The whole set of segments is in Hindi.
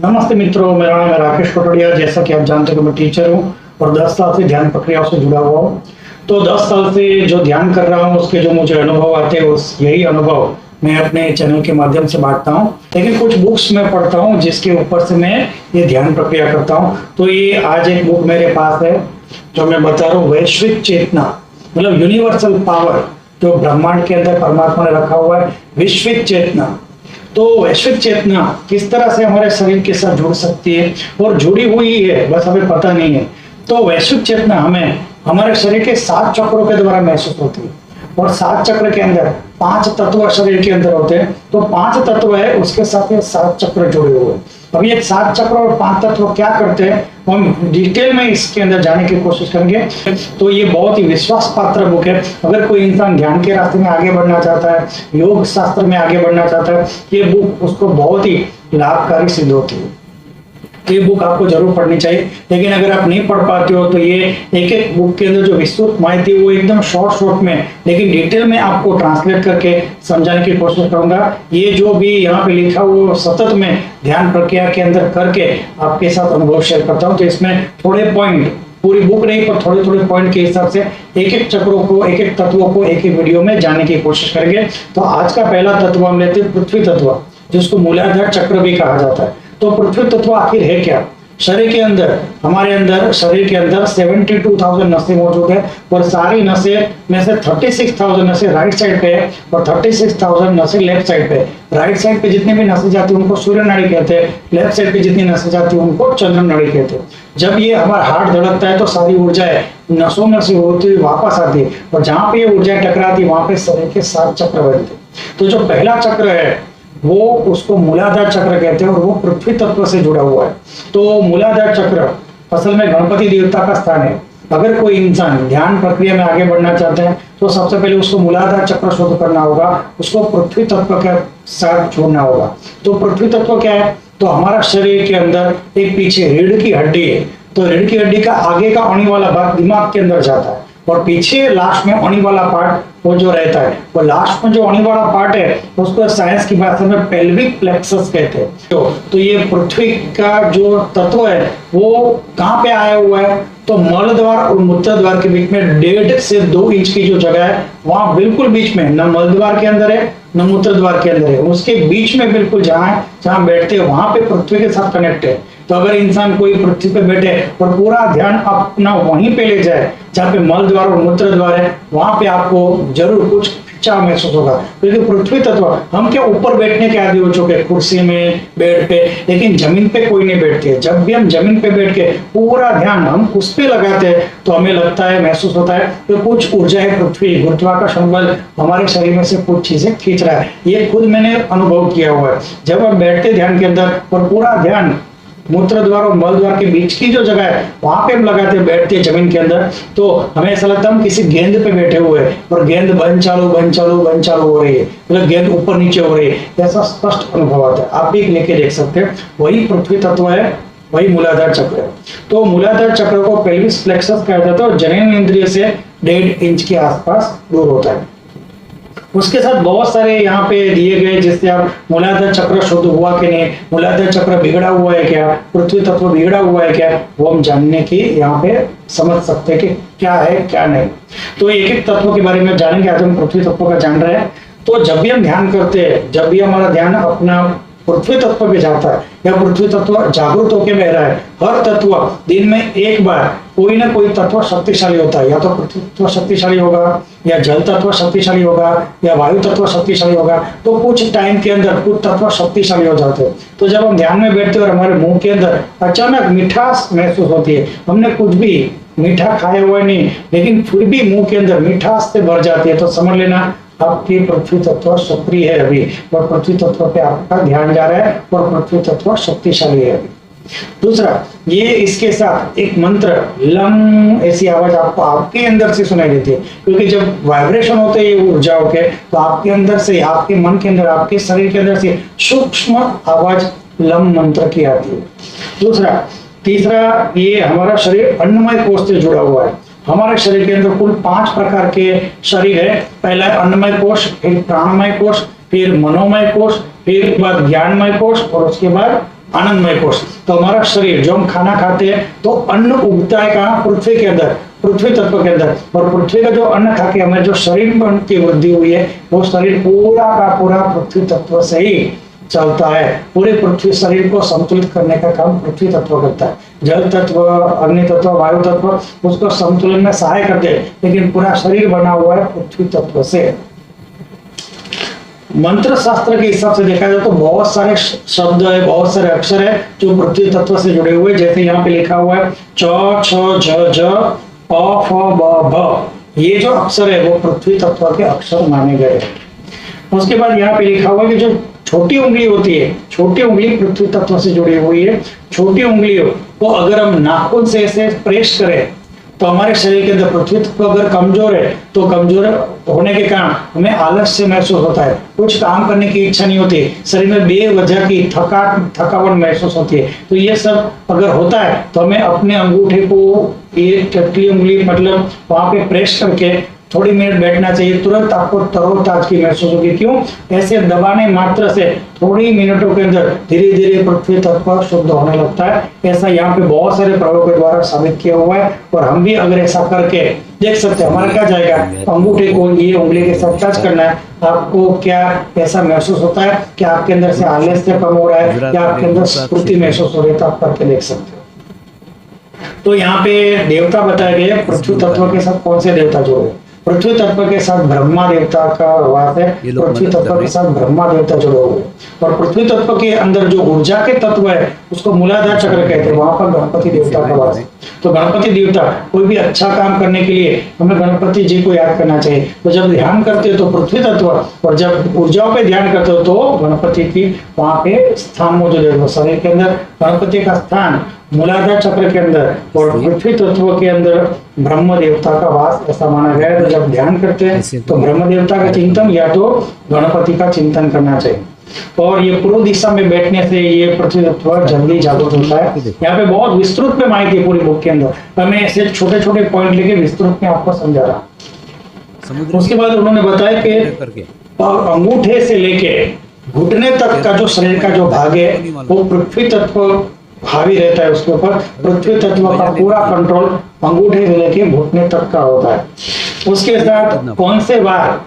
नमस्ते मित्रों, मेरा नाम है राकेश कटोडिया। जैसा कि आप जानते हो कि मैं टीचर हूँ और 10 साल से ध्यान प्रक्रियाओं से जुड़ा हुआ हूँ। तो 10 साल से जो ध्यान कर रहा हूँ उसके जो मुझे अनुभव आते हैं उस यही अनुभव मैं अपने चैनल के माध्यम से बांटता हूँ। लेकिन कुछ बुक्स मैं पढ़ता हूँ जिसके ऊपर से मैं ये ध्यान प्रक्रिया करता हूँ। तो ये आज एक बुक मेरे पास है जो मैं बता रहा हूँ, वैश्विक चेतना, मतलब यूनिवर्सल पावर जो ब्रह्मांड के अंदर परमात्मा ने रखा हुआ है, वैश्विक चेतना। तो वैश्विक चेतना किस तरह से हमारे शरीर के साथ जुड़ सकती है और जुड़ी हुई है, बस हमें पता नहीं है। तो वैश्विक चेतना हमें हमारे शरीर के 7 चक्रों के द्वारा महसूस होती है और 7 चक्र के अंदर 5 तत्व शरीर के अंदर होते हैं। तो 5 तत्व है, उसके साथ ये 7 चक्र जुड़े हुए हैं। अब ये 7 चक्र और 5 तत्व क्या करते हैं हम डिटेल में इसके अंदर जाने की कोशिश करेंगे। तो ये बहुत ही विश्वास पात्र बुक है। अगर कोई इंसान ज्ञान के रास्ते में आगे बढ़ना चाहता है, योग शास्त्र में आगे बढ़ना चाहता है, ये बुक उसको बहुत ही लाभकारी सिद्ध होती है। तो ये बुक आपको जरूर पढ़नी चाहिए। लेकिन अगर आप नहीं पढ़ पाते हो तो ये एक एक बुक के अंदर जो विस्तृत माहिती है वो एकदम शॉर्ट में लेकिन डिटेल में आपको ट्रांसलेट करके समझाने की कोशिश करूंगा। ये जो भी यहाँ पे लिखा वो सतत में ध्यान प्रक्रिया के अंदर करके आपके साथ अनुभव शेयर करता हूँ। तो इसमें थोड़े पॉइंट, पूरी बुक नहीं पर थोड़े थोड़े पॉइंट के हिसाब से एक एक चक्रों को, एक एक तत्वों को एक एक वीडियो में जानने की कोशिश करेंगे। तो आज का पहला तत्व हम लेते हैं पृथ्वी तत्व, जिसको मूलाधार चक्र भी कहा जाता है। तो पृथ्वी तत्व आखिर है क्या? शरीर के अंदर, हमारे अंदर शरीर के अंदर 72,000 नसें मौजूद है और सारी नसें में से 36,000 नसें राइट साइड पे है और 36,000 नसें लेफ्ट साइड पे है। राइट साइड पे जितनी भी नसें जाती है उनको सूर्य नाड़ी कहते हैं, लेफ्ट साइड पे जितनी नसें जाती है उनको चंद्र नाड़ी कहते हैं। जब ये हमारा हार्ट धड़कता है तो सारी ऊर्जाएं नसों में से होती हुई वापस आती है और जहां पे ये ऊर्जा टकराती है वहां पे शरीर के 7 चक्र बनते हैं। तो जो पहला चक्र है वो उसको मूलाधार चक्र कहते हैं और वो पृथ्वी तत्व से जुड़ा हुआ है। तो मूलाधार चक्र असल में गणपति देवता का स्थान है। अगर कोई इंसान ध्यान प्रक्रिया में आगे बढ़ना चाहते हैं तो सबसे पहले उसको मूलाधार चक्र शुद्ध करना होगा, उसको पृथ्वी तत्व के साथ जोड़ना होगा। तो पृथ्वी तत्व क्या है? तो हमारा शरीर के अंदर एक पीछे रीढ़ की हड्डी है। तो रीढ़ की हड्डी का आगे का अणी वाला भाग दिमाग के अंदर जाता है और पीछे लास्ट में अणी वाला पार्ट वो जो रहता है, वो लास्ट में जो अणी वाला पार्ट है उसको साइंस की भाषा में पेल्विक प्लेक्सस कहते हैं। तो ये पृथ्वी का जो तत्व है वो कहाँ पे आया हुआ है? तो मल द्वार और मूत्र द्वार के बीच में 1.5 से 2 इंच की जो जगह है वहां बिल्कुल बीच में, न मल द्वार के अंदर है न मूत्र द्वार के अंदर है, उसके बीच में बिल्कुल जहां बैठते हैं वहां पे पृथ्वी के साथ कनेक्ट है। तो अगर इंसान कोई पृथ्वी पे बैठे और पूरा ध्यान अपना वहीं पे ले जाए जहाँ पे मल द्वार और मूत्र द्वार है, वहां पे आपको जरूर कुछ खिंचाव महसूस होगा। क्योंकि पृथ्वी तत्व, हम क्या ऊपर बैठने के आदी हो चुके, कुर्सी में, बेड पे, लेकिन जमीन पे कोई नहीं बैठते। जब भी हम जमीन पे बैठ के पूरा ध्यान हम उस पे लगाते हैं तो हमें लगता है, महसूस होता है कि कुछ ऊर्जा है, पृथ्वी गुरुत्वाकर्षण बल हमारे शरीर में से कुछ चीजें खींच रहा है। ये खुद मैंने अनुभव किया हुआ है। जब हम बैठते ध्यान के अंदर और पूरा ध्यान मूत्र द्वार और मल द्वार के बीच की जो जगह है वहां पे हम लगाते हैं, बैठते हैं जमीन के अंदर, तो हमें ऐसा लगता है हम किसी गेंद पे बैठे हुए हैं और गेंद बंद चालू हो रही है, मतलब गेंद ऊपर नीचे हो रही है, ऐसा स्पष्ट अनुभव आता है। आप भी लेके देख सकते हैं। वही पृथ्वी तत्व है, वही मूलाधार चक्र है। तो मूलाधार चक्र को पेल्विस प्लेक्सस कहा जाता है और जनन इंद्रिय से 1.5 इंच के आसपास दूर होता है। उसके साथ बहुत सारे यहाँ पे दिए गए जिससे आप मूलाधार चक्र शुद्ध हुआ कि नहीं, मूलाधार चक्र बिगड़ा हुआ है क्या, पृथ्वी तत्व बिगड़ा हुआ है क्या, वो हम जानने की यहाँ पे समझ सकते हैं कि क्या है क्या नहीं। तो एक एक तत्व के बारे में जानेंगे। आज हम पृथ्वी तत्व का जान रहे हैं। तो जब भी हम ध्यान करते हैं, जब भी हमारा ध्यान अपना पृथ्वी तत्व पे जाता है या पृथ्वी तत्व जागृत होकर बह रहा है, हर तत्व दिन में एक बार कोई ना कोई तत्व शक्तिशाली होता है। या तो पृथ्वी तत्व शक्तिशाली होगा, या जल तत्व शक्तिशाली होगा, या वायु तत्व शक्तिशाली होगा। तो कुछ टाइम के अंदर कुछ तत्व शक्तिशाली हो जाते हैं। तो जब हम ध्यान में बैठते हैं और हमारे मुंह के अंदर अचानक मिठास महसूस होती है, हमने कुछ भी मीठा खाया हुआ नहीं लेकिन फिर भी मुंह के अंदर मिठास से भर जाती है, तो समझ लेना आपकी पृथ्वी तत्व सक्रिय है अभी और पृथ्वी तत्व पे आपका ध्यान जा रहा है और पृथ्वी तत्व शक्तिशाली है अभी। दूसरा, ये इसके साथ एक मंत्र लम ऐसी आवाज आपको आपके अंदर से सुनाई देती है, क्योंकि जब वाइब्रेशन होते हैं ये ऊर्जाओं के तो आपके अंदर से, आपके मन के अंदर, आपके शरीर के अंदर से सूक्ष्म आवाज लम मंत्र की आती है। दूसरा, तीसरा, ये हमारा शरीर अन्नमय कोष से जुड़ा हुआ है। हमारे शरीर के अंदर कुल 5 प्रकार के शरीर है। पहला है अन्नमय कोष, फिर प्राणमय कोष, फिर मनोमय कोष, फिर बाद ज्ञानमय कोष और उसके बाद आनंदमय कोश। तो हमारा शरीर, जो हम खाना खाते हैं तो अन्न उगता है कहाँ? पृथ्वी के अंदर, पृथ्वी तत्व के अंदर। और पृथ्वी का जो अन्न खा के हमें जो शरीर की वृद्धि हुई है, वो शरीर पूरा का पूरा पृथ्वी तत्व से ही चलता है। पूरे पृथ्वी शरीर को संतुलित करने का काम पृथ्वी तत्व करता है। जल तत्व, अग्नि तत्व, वायु तत्व उसको संतुलन में सहाय करते हैं, लेकिन पूरा शरीर बना हुआ है पृथ्वी तत्व से। मंत्र शास्त्र के हिसाब से देखा जाए तो बहुत सारे शब्द है, बहुत सारे अक्षर है जो पृथ्वी तत्व से जुड़े हुए। जैसे यहाँ पे लिखा हुआ है च, छ, झ, झ, प, फ, ब, भ। ये जो अक्षर है वो पृथ्वी तत्व के अक्षर माने गए हैं। उसके बाद यहाँ पे लिखा हुआ है कि जो छोटी उंगली होती है, छोटी उंगली पृथ्वी तत्व से जुड़ी हुई है। छोटी उंगलियों को अगर हम नाखून से ऐसे प्रेस करें तो हमारे शरीर के अंदर पृथ्वी तत्व अगर कमजोर है तो कमजोर होने के कारण हमें आलस्य महसूस होता है, कुछ काम करने की इच्छा नहीं होती, शरीर में बेवजह की थकावट महसूस होती है। तो ये सब अगर होता है तो हमें अपने अंगूठे को, ये टटली उंगली मतलब वहां पे प्रेस करके थोड़ी मिनट बैठना चाहिए। तुरंत आपको तरोताजगी महसूस होगी। क्यों? ऐसे दबाने मात्र से थोड़ी मिनटों के अंदर धीरे धीरे पृथ्वी तत्व शुद्ध होने लगता है। ऐसा यहाँ पे बहुत सारे प्रयोगों के द्वारा साबित किया हुआ है और हम भी अगर ऐसा करके देख सकते हैं, हमारा क्या जाएगा, अंगूठे को ये उंगली के साथ टच करना है, आपको क्या ऐसा महसूस होता है कि आपके अंदर से आलस्य कम हो रहा है या आपके अंदर स्फूर्ति महसूस हो रही है, तो आप करके देख सकते हो। तो यहाँ पे देवता बताए गए, पृथ्वी तत्व के साथ कौन से देवता जुड़े? पृथ्वी तत्व के साथ ब्रह्मा देवता का वास है। पृथ्वी तत्व के साथ ब्रह्मा देवता जुड़े हुए। और पृथ्वी तत्व के अंदर जो ऊर्जा के तत्व है उसको मूलाधार चक्र कहते हैं, वहां पर गणपति देवता का वास है। तो गणपति देवता, कोई भी अच्छा काम करने के लिए हमें गणपति जी को याद करना चाहिए। तो जब ध्यान करते हो तो पृथ्वी तत्व, और जब ऊर्जाओं पे ध्यान करते हो तो गणपति की वहां पे स्थान मौजूद है। शरीर के अंदर गणपति का स्थान मूलाधार चक्र के अंदर और पृथ्वी तत्व के अंदर ब्रह्म देवता का वास, ऐसा माना गया है। तो जब ध्यान करते हैं तो ब्रह्म देवता का चिंतन या तो गणपति का चिंतन करना चाहिए। और ये पूर्व दिशा में बैठने से ये पृथ्वी तत्व जल्दी जागृत होता है। यहाँ पे बहुत विस्तृत में माहिती है पूरी बुक के अंदर, तो मैं ऐसे छोटे छोटे पॉइंट लेके विस्तृत में आपको समझा रहा। उसके बाद उन्होंने बताया कि अंगूठे से लेके घुटने तक का जो शरीर का जो भाग है वो पृथ्वी तत्व हावी रहता है उसके ऊपर। पृथ्वी तत्व का पूरा कंट्रोल अंगूठे से लेके घुटने तक का होता है। उसके साथ कौन से वार,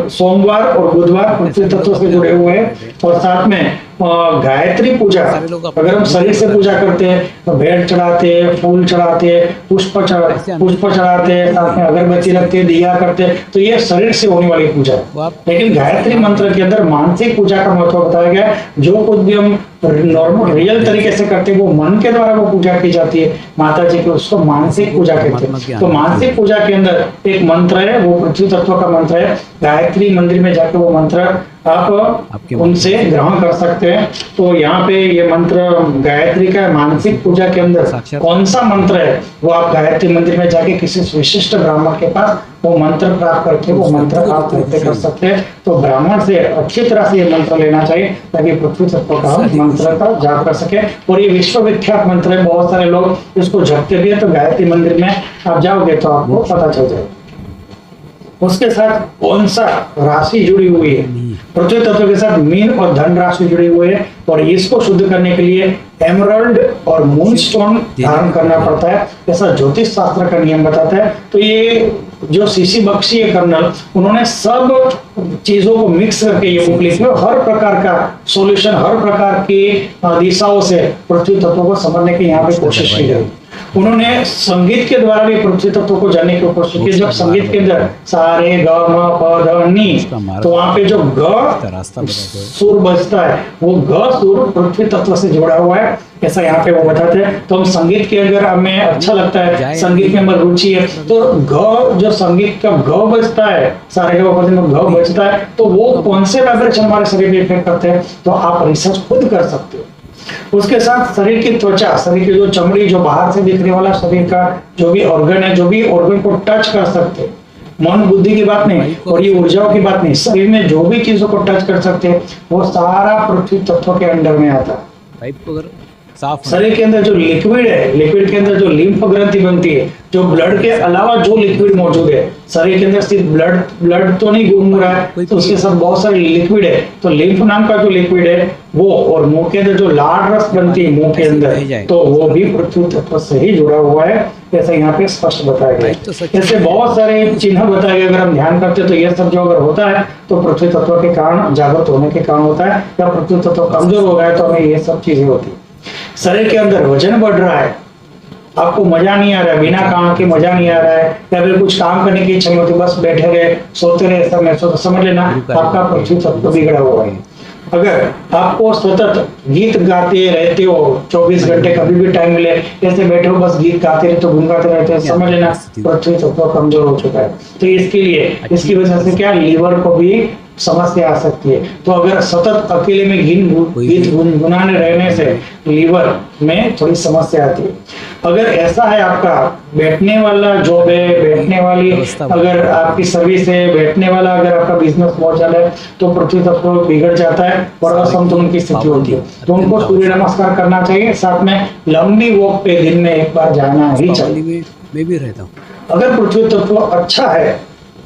सोमवार और बुधवार पृथ्वी तत्व से जुड़े हुए हैं। और साथ में गायत्री पूजा, अगर हम शरीर से पूजा करते हैं तो भेंट चढ़ाते हैं, फूल चढ़ाते हैं, पुष्प चढ़ाते हैं, साथ में अगरबत्ती रखते हैं, दिया करते हैं, तो ये शरीर से होने वाली पूजा है। लेकिन गायत्री मंत्र के अंदर मानसिक पूजा का महत्व बताया गया है। जो कुछ भी हम नॉर्मल रियल तरीके से करते हैं वो मन के द्वारा वो पूजा की जाती है माता जी की, उसको मानसिक पूजा कहते हैं। तो मानसिक पूजा के अंदर एक मंत्र है, वो पृथ्वी तत्व का मंत्र है। गायत्री मंदिर में जाकर वो मंत्र आप उनसे ग्रहण कर सकते हैं। तो यहाँ पे ये मंत्र गायत्री का मानसिक पूजा के अंदर कौन सा मंत्र है वो आप गायत्री मंदिर में जाके किसी विशिष्ट ब्राह्मण के पास वो मंत्र प्राप्त करके वो मंत्र आप करते कर सकते हैं। तो ब्राह्मण से अच्छी तरह से ये मंत्र लेना चाहिए ताकि पृथ्वी तत्व का मंत्र का जाप कर सके। और ये विश्वविख्यात मंत्र है, बहुत सारे लोग इसको जपते भी है। तो गायत्री मंदिर में आप जाओगे तो आपको पता चल जाएगा। उसके साथ कौन सा राशि जुड़ी हुई है? पृथ्वी तत्व के साथ मीन और धन राशि जुड़ी हुई है। और इसको शुद्ध करने के लिए एमरल्ड और मून स्टोन धारण करना पड़ता है, ऐसा ज्योतिष शास्त्र का नियम बताता है। तो ये जो सीसी बख्शी है कर्नल, उन्होंने सब चीजों को मिक्स करके ये बुक लिखी है। हर प्रकार का सॉल्यूशन, हर प्रकार की दिशाओं से पृथ्वी तत्व को समझने की यहाँ पे कोशिश की गई। उन्होंने संगीत के द्वारा भी पृथ्वी तत्व को जानने की कोशिश की। जब संगीत के अंदर सारे ग म प ध नी, तो वहां पे जो ग सुर बजता है वो ग सुर पृथ्वी तत्व से जुड़ा हुआ है, ऐसा यहाँ पे वो बताते हैं। तो हम संगीत के अगर हमें अच्छा लगता है, संगीत में हमारी रुचि है, तो ग जो संगीत का ग बजता है, सारे ग बजता है, तो वो कौन से वाइब्रेशन हमारे शरीर में इफेक्ट करते हैं, तो आप रिसर्च खुद कर सकते हो। उसके साथ शरीर की त्वचा, शरीर की जो चमड़ी, जो बाहर से दिखने वाला शरीर का जो भी ऑर्गन है, जो भी ऑर्गन को टच कर सकते हैं, मन बुद्धि की बात नहीं और ये ऊर्जाओं की बात नहीं, शरीर में जो भी चीजों को टच कर सकते हैं वो सारा पृथ्वी तत्व के अंडर में आता है। साफ शरीर के अंदर जो लिक्विड है, लिक्विड के अंदर जो लिम्फ ग्रंथि बनती है, जो ब्लड के अलावा जो लिक्विड मौजूद है, शरीर के अंदर सिर्फ ब्लड तो नहीं घूम रहा है, तो उसके साथ बहुत सारे लिक्विड है, तो लिम्फ नाम का जो लिक्विड है वो, और मुंह के अंदर जो लाल रस बनती है मुंह के अंदर, तो वो भी पृथ्वी तत्व से ही जुड़ा हुआ है, ऐसा यहाँ पे स्पष्ट बताया गया। ऐसे बहुत सारे चिन्ह बताए गए, अगर हम ध्यान करते हैं तो ये सब जो अगर होता है तो पृथ्वी तत्व के कारण, जागृत होने के कारण होता है, या पृथ्वी तत्व कमजोर हो गया है तो हमें ये सब चीजें होती है। शरीर के अंदर वजन बढ़ रहा है, आपको मजा नहीं आ रहा है, बिना काम के मजा नहीं आ रहा है, या फिर कुछ काम करने की इच्छा नहीं होती, बस बैठे रहे सोते रहे, ऐसा महसूस, तो समझ लेना आपका पृथ्वी तत्व बिगड़ा हुआ है। अगर आपको सतत गीत गाते रहते हो 24 घंटे, कभी भी टाइम मिले ऐसे बैठे हो बस गीत गाते रहते हो, गुनगाते रहते हो, समझ लेना पृथ्वी तत्व कमजोर हो चुका है। तो इसके लिए, इसकी वजह से क्या, लीवर को भी समस्या आ सकती है। तो अगर सतत अकेले में गीत गुनगुनाने रहने से लीवर में थोड़ी समस्या आती है। अगर ऐसा है आपका बैठने वाला जॉब है, बैठने वाली अगर आपकी सर्विस है, बैठने वाला अगर आपका बिजनेस बहुत ज्यादा है, तो पृथ्वी तत्व बिगड़ जाता है और असंतुलन की स्थिति होती है। तो उनको सूर्य नमस्कार करना चाहिए, साथ में लंबी वॉक पे दिन में एक बार जाना ही चाहिए। मैं भी रहता हूँ। अगर पृथ्वी तत्व अच्छा है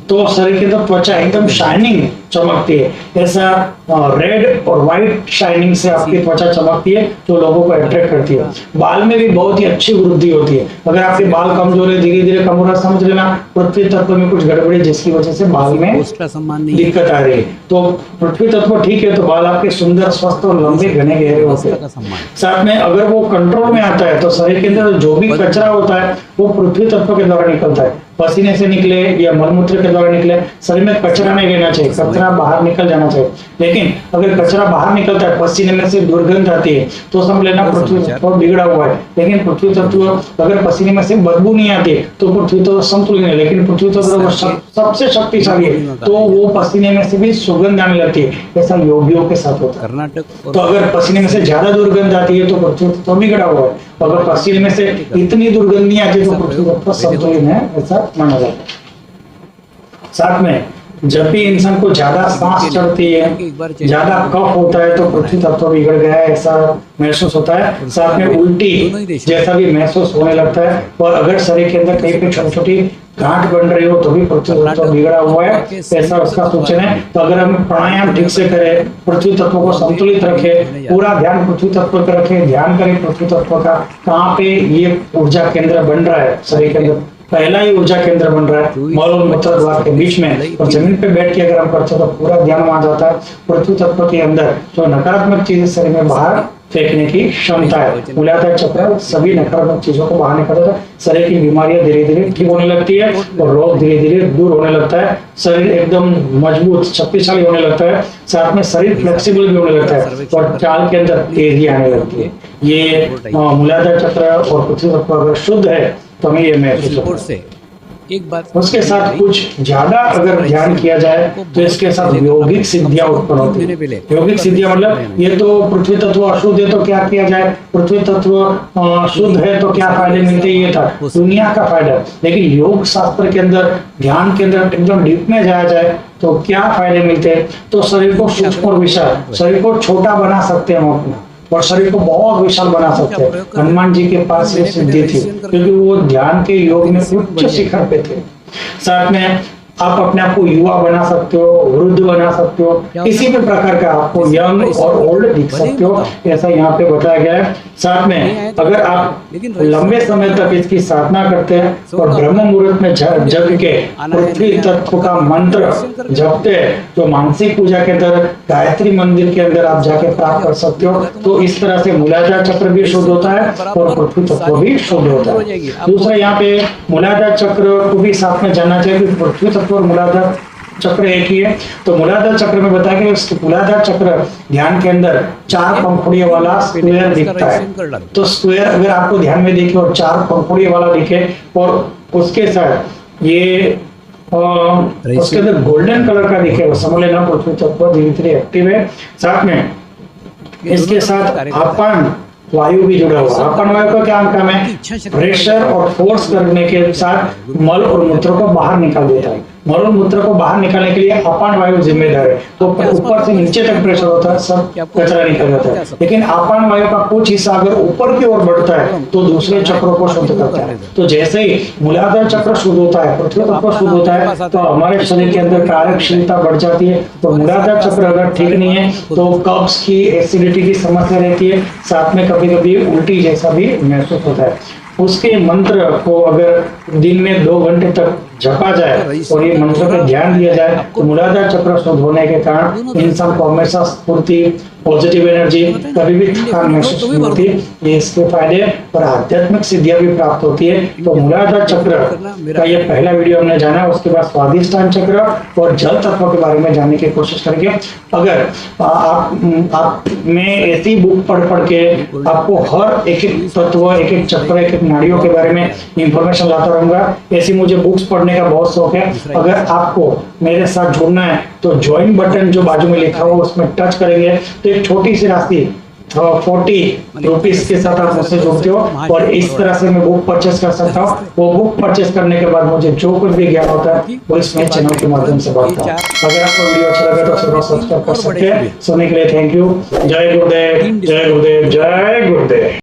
तो शरीर के अंदर त्वचा एकदम शाइनिंग चमकती है, ऐसा रेड और व्हाइट शाइनिंग से आपकी त्वचा चमकती है जो लोगों को अट्रैक्ट करती है। बाल में भी बहुत ही अच्छी वृद्धि होती है। अगर आपके बाल कमजोर है, धीरे धीरे कम हो रहा, समझ लेना पृथ्वी तत्व में कुछ गड़बड़ी, जिसकी वजह से बाल में दिक्कत आ रही है। तो पृथ्वी तत्व ठीक है तो बाल आपके सुंदर, स्वस्थ और लंबे घने गहरे होते हैं। साथ में अगर वो कंट्रोल में आता है तो शरीर के अंदर जो भी कचरा होता है वो पृथ्वी तत्व के द्वारा निकलता है, पसीने से निकले या मलमूत्र के द्वारा निकले, शरीर में कचरा नहीं रहना चाहिए, कचरा बाहर निकल जाना चाहिए। लेकिन अगर कचरा बाहर निकलता है, पसीने में से दुर्गंध आती है, तो समझ लेना पृथ्वी तत्व बिगड़ा हुआ है। लेकिन पृथ्वी तत्व अगर पसीने में से बदबू नहीं आती तो पृथ्वी तत्व संतुलित है। लेकिन पृथ्वी तत्व सबसे शक्तिशाली है तो वो पसीने में से भी सुगंध आने लगती है, ऐसा योगियों के साथ होता है। कर्नाटक तो अगर पसीने में से ज्यादा दुर्गंध आती है तो पृथ्वी तत्व बिगड़ा हुआ है, अगर पसीने में से इतनी दुर्गंध नहीं आती तो पृथ्वी तत्व संतुलित है, ऐसा माना जाता है। साथ में जब भी इंसान को ज्यादा सांस चढ़ती है, ज्यादा कफ होता है तो पृथ्वी तत्व बिगड़ गया है ऐसा महसूस होता है। साथ में उल्टी जैसा भी महसूस होने लगता है, और अगर शरीर के अंदर कहीं पे छोटी छोटी गांठ बन रही हो तो भी पृथ्वी तत्व बिगड़ा हुआ है, ऐसा उसका सूचन है। तो अगर हम प्राणायाम ठीक से करें, पृथ्वी तत्व को संतुलित रखें, पूरा ध्यान पृथ्वी तत्व पर रखें, ध्यान करें पृथ्वी तत्व का कहाँ पे ये ऊर्जा केंद्र बन रहा है, शरीर के अंदर पहला ही ऊर्जा केंद्र बन रहा है मल और मूत्र द्वार के बीच में, और जमीन पे बैठ के अगर हम करते तो पूरा ध्यान वहां जाता है। पृथ्वी तत्व के अंदर जो नकारात्मक चीजें शरीर में बाहर फेंकने की क्षमता है, मूलाधार चक्र सभी नकारात्मक चीजों को बाहर निकालता है। शरीर की बीमारियां धीरे धीरे ठीक होने लगती है और रोग धीरे धीरे दूर होने लगता है, शरीर एकदम मजबूत शक्तिशाली होने लगता है, साथ में शरीर फ्लेक्सिबल भी होने लगता है और चाल के अंदर तेजी आने लगती है। ये मूलाधार चक्र और पृथ्वी तत्व अगर शुद्ध है तो हमें ये महसूस से एक बात, उसके साथ कुछ ज्यादा अगर ध्यान किया जाए तो इसके साथ यौगिक सिद्धियां उत्पन्न होती है। यौगिक सिद्धियां मतलब ये तो पृथ्वी तत्व अशुद्ध है तो क्या किया जाए, पृथ्वी तत्व शुद्ध है तो क्या फायदे मिलते, ये था दुनिया का फायदा। लेकिन योग शास्त्र के अंदर, ध्यान के अंदर एकदम डीप में जाया जाए तो क्या फायदे मिलते हैं, तो शरीर को सूक्ष्म और विशाल, शरीर को छोटा बना सकते हैं हम अपना और शरीर को बहुत विशाल बना सकते हैं। हनुमान जी के पास ये सिद्धि थी क्योंकि वो ध्यान के योग में उच्च शिखर पे थे। साथ में आप अपने आप को युवा बना सकते हो, वृद्ध बना सकते हो, किसी भी प्रकार का आपको यंग और ओल्ड दिख सकते हो, ऐसा यहाँ पे बताया गया है। साथ में अगर आप लंबे समय तक इसकी साधना करते हैं और ब्रह्म मुहूर्त में जग के पृथ्वी तत्व का मंत्र जपते हैं, तो मानसिक पूजा के अंदर गायत्री मंदिर के अंदर आप जाके प्राप्त कर सकते हो। तो इस तरह से मूलाधार चक्र भी शुद्ध होता है और पृथ्वी तत्व भी शुद्ध होता है। दूसरा यहाँ पे मूलाधार चक्र को भी साथ में जानना चाहिए कि पृथ्वी तत्व और मूलाधार चक्र एक ही है। तो मूलाधार चक्र में बताया कि मूलाधार चक्र ध्यान के अंदर 4 पंखुड़ियों वाला स्क्वायर दिखता है। तो स्क्वायर अगर आपको ध्यान में दिखे और 4 पंखुड़ियों वाला दिखे और उसके साथ ये उसके अंदर गोल्डन कलर का दिखे, वो समझ लेना पृथ्वी तत्व धीरे धीरे एक्टिव है। साथ में इसके साथ अपन वायु भी जुड़ा हुआ है। अपन वायु का क्या काम है, प्रेशर और फोर्स करने के साथ मल और मूत्र को बाहर निकाल देता है। मल मूत्र को बाहर निकालने के लिए अपान वायु जिम्मेदार है। तो ऊपर से नीचे तक प्रेशर होता है, सब कचरा निकल जाता है। लेकिन अपान वायु का कुछ हिस्सा अगर ऊपर की ओर बढ़ता है तो दूसरे चक्रों को शुद्ध करता है। तो जैसे ही मूलाधार चक्र शुद्ध होता है, पृथ्वी तत्व शुद्ध होता है, तो हमारे शरीर के अंदर कार्यक्षमता बढ़ जाती है। तो मूलाधार चक्र अगर ठीक नहीं है तो कब्ज की, एसिडिटी की समस्या रहती है, साथ में कभी कभी उल्टी जैसा भी महसूस होता है। उसके मंत्र को अगर दिन में 2 घंटे तक जपा जाए और ये मंत्र पे ध्यान दिया जाए तो मूलाधार चक्र शुद्ध होने के कारण इंसान को हमेशा स्फूर्ति, पॉजिटिव एनर्जी, कभी भी थकान महसूस नहीं होती। ये इसके फायदे और आध्यात्मिक सिद्धियां भी प्राप्त होती है। तो मूलाधार चक्र का ये पहला वीडियो हमने जाना। उसके बाद स्वादिष्टान चक्र और जल तत्व के बारे में जानने की कोशिश करेंगे। अगर आप मैं ऐसी बुक पढ़ के आपको हर एक एक तत्व, एक एक चक्र, एक एक नाड़ियों के बारे में इंफॉर्मेशन लाता रहूंगा। ऐसी मुझे बुक्स पढ़ने का बहुत शौक है। अगर आपको मेरे साथ जुड़ना है तो ज्वाइन बटन जो बाजू में लिखा हुआ उसमें टच करेंगे तो एक छोटी सी राशि 40 रुपीज के साथ आप मुझसे जुड़ते हो और इस तरह से मैं बुक परचेस कर सकता हूँ। वो बुक परचेस करने के बाद मुझे जो कुछ भी ज्ञान होता है वो इसमें चैनल के माध्यम से बांटता हूँ। अगर आपको वीडियो अच्छा लगे तो सब्सक्राइब कर सकते हैं। सुनने के लिए थैंक यू। जय गुरुदेव, जय गुरुदेव, जय गुरुदेव।